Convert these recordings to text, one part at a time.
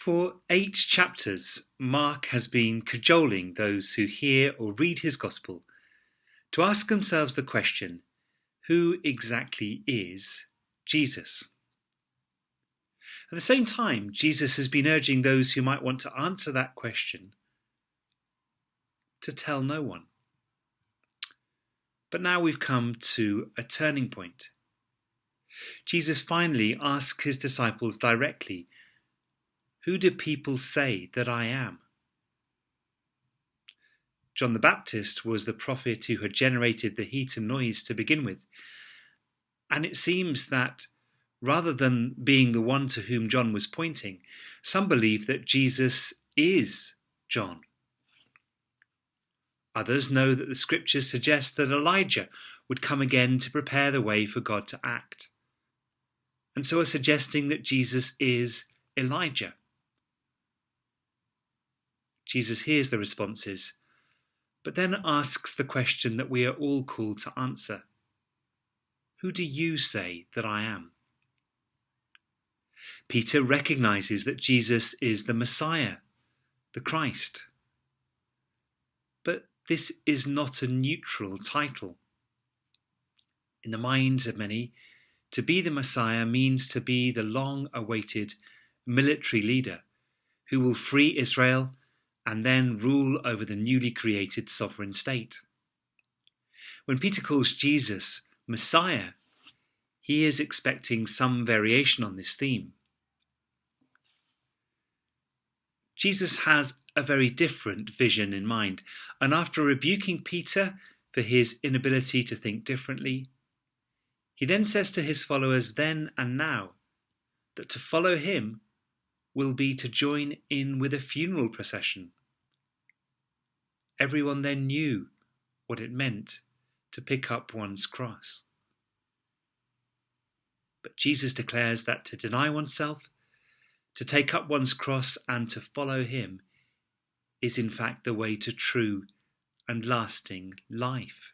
For 8 chapters, Mark has been cajoling those who hear or read his gospel to ask themselves the question, who exactly is Jesus? At the same time, Jesus has been urging those who might want to answer that question to tell no one. But now we've come to a turning point. Jesus finally asks his disciples directly, "Who do people say that I am?" John the Baptist was the prophet who had generated the heat and noise to begin with. And it seems that rather than being the one to whom John was pointing, some believe that Jesus is John. Others know that the scriptures suggest that Elijah would come again to prepare the way for God to act, and so are suggesting that Jesus is Elijah. Jesus hears the responses, but then asks the question that we are all called to answer. Who do you say that I am? Peter recognizes that Jesus is the Messiah, the Christ. But this is not a neutral title. In the minds of many, to be the Messiah means to be the long-awaited military leader who will free Israel and then rule over the newly created sovereign state. When Peter calls Jesus Messiah, he is expecting some variation on this theme. Jesus has a very different vision in mind, and after rebuking Peter for his inability to think differently, he then says to his followers then and now that to follow him will be to join in with a funeral procession. Everyone then knew what it meant to pick up one's cross. But Jesus declares that to deny oneself, to take up one's cross and to follow him is in fact the way to true and lasting life.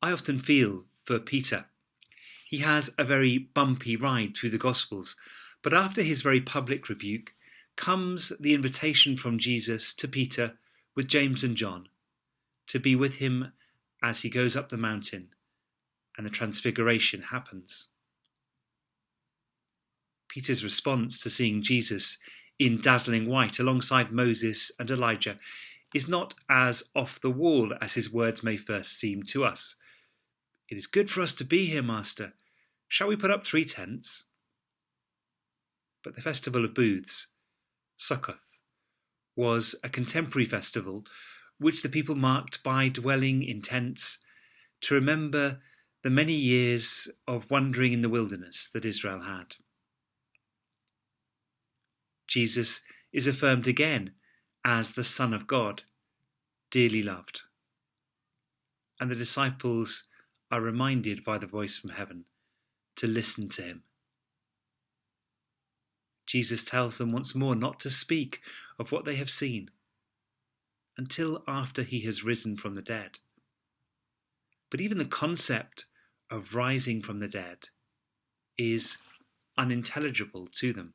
I often feel for Peter. He has a very bumpy ride through the Gospels, but after his very public rebuke comes the invitation from Jesus to Peter with James and John to be with him as he goes up the mountain and the transfiguration happens. Peter's response to seeing Jesus in dazzling white alongside Moses and Elijah is not as off the wall as his words may first seem to us. "It is good for us to be here, Master. Shall we put up 3 tents?" But the Festival of Booths, Sukkoth, was a contemporary festival which the people marked by dwelling in tents to remember the many years of wandering in the wilderness that Israel had. Jesus is affirmed again as the Son of God, dearly loved. And the disciples are reminded by the voice from heaven to listen to him. Jesus tells them once more not to speak of what they have seen until after he has risen from the dead. But even the concept of rising from the dead is unintelligible to them.